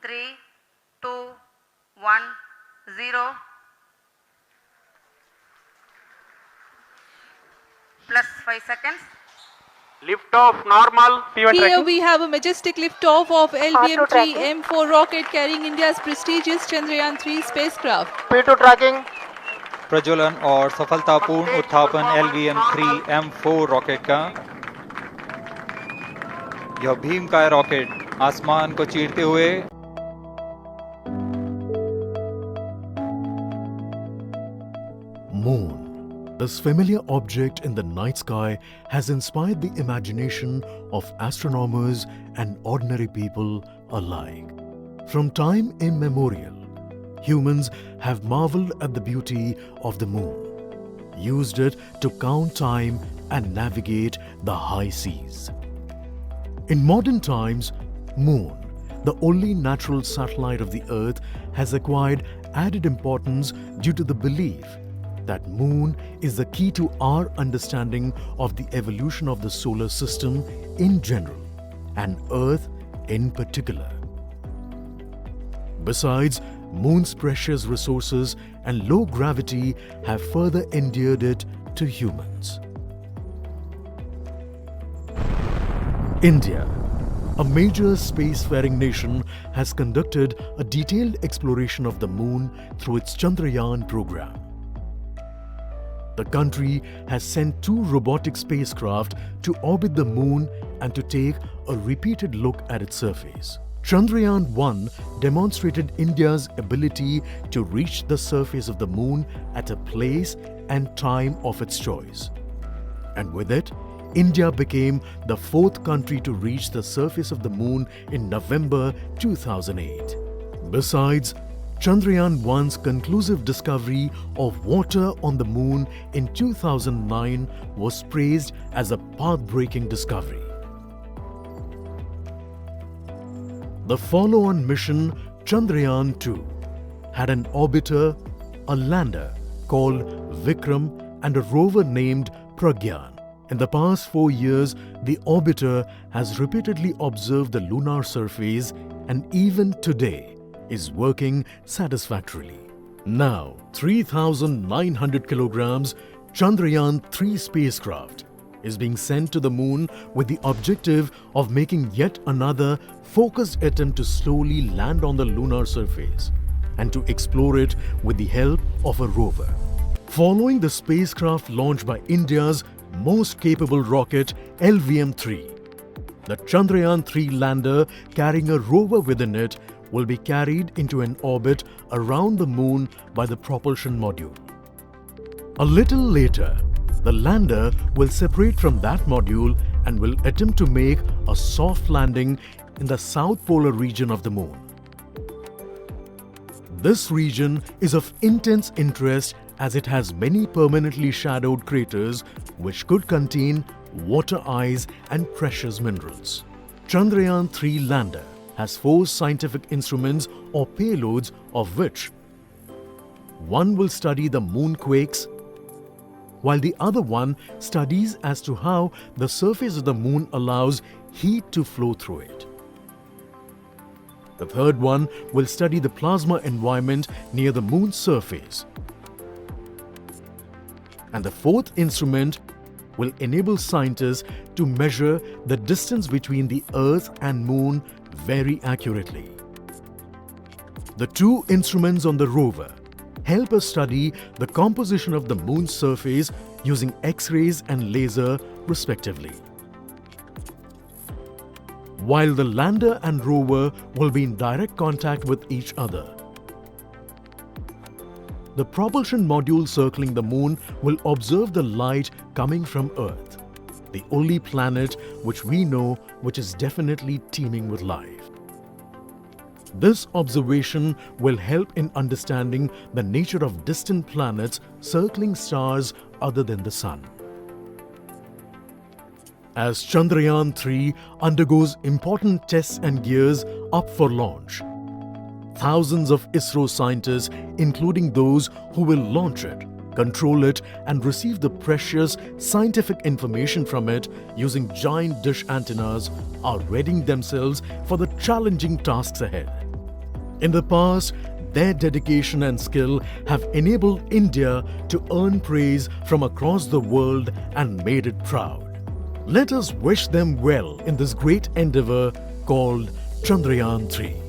3, 2, 1, 0. Plus 5 seconds. Lift off normal. Here tracking. we have a majestic liftoff of LVM-3 M4 rocket carrying India's prestigious Chandrayaan-3 spacecraft. P2 tracking. प्रज्वलन और सफलतापूर्ण उत्थापन LVM-3 M4 rocket का। यह भीमकाय rocket आसमान को चीरते हुए Moon. This familiar object in the night sky has inspired the imagination of astronomers and ordinary people alike. From time immemorial, humans have marveled at the beauty of the moon, used it to count time and navigate the high seas. In modern times, Moon, the only natural satellite of the Earth, has acquired added importance due to the belief that Moon is the key to our understanding of the evolution of the solar system in general and Earth in particular. Besides, Moon's precious resources and low gravity have further endeared it to humans. India, a major spacefaring nation, has conducted a detailed exploration of the Moon through its Chandrayaan program. The country has sent 2 robotic spacecraft to orbit the Moon and to take a repeated look at its surface. Chandrayaan-1 demonstrated India's ability to reach the surface of the Moon at a place and time of its choice. And with it, India became the 4th country to reach the surface of the Moon in November 2008. Besides, Chandrayaan-1's conclusive discovery of water on the Moon in 2009 was praised as a path-breaking discovery. The follow-on mission, Chandrayaan-2, had an orbiter, a lander called Vikram, and a rover named Pragyan. In the past 4 years, the orbiter has repeatedly observed the lunar surface and even today is working satisfactorily. Now, 3,900 kilograms Chandrayaan-3 spacecraft is being sent to the Moon with the objective of making yet another focused attempt to slowly land on the lunar surface and to explore it with the help of a rover. Following the spacecraft launched by India's most capable rocket LVM-3, the Chandrayaan-3 lander carrying a rover within it will be carried into an orbit around the Moon by the propulsion module. A little later, the lander will separate from that module and will attempt to make a soft landing in the south polar region of the Moon. This region is of intense interest as it has many permanently shadowed craters which could contain water ice and precious minerals. Chandrayaan-3 lander has 4 scientific instruments or payloads, of which one will study the moonquakes, while the other one studies as to how the surface of the Moon allows heat to flow through it. The third one will study the plasma environment near the Moon's surface. And the 4th instrument will enable scientists to measure the distance between the Earth and Moon very accurately. The 2 instruments on the rover help us study the composition of the Moon's surface using X-rays and laser respectively. While the lander and rover will be in direct contact with each other, the propulsion module circling the Moon will observe the light coming from Earth, the only planet which we know which is definitely teeming with life. This observation will help in understanding the nature of distant planets circling stars other than the Sun. As Chandrayaan-3 undergoes important tests and gears up for launch, thousands of ISRO scientists, including those who will launch it, control it, and receive the precious scientific information from it using giant dish antennas, are readying themselves for the challenging tasks ahead. In the past, their dedication and skill have enabled India to earn praise from across the world and made it proud. Let us wish them well in this great endeavour called Chandrayaan 3.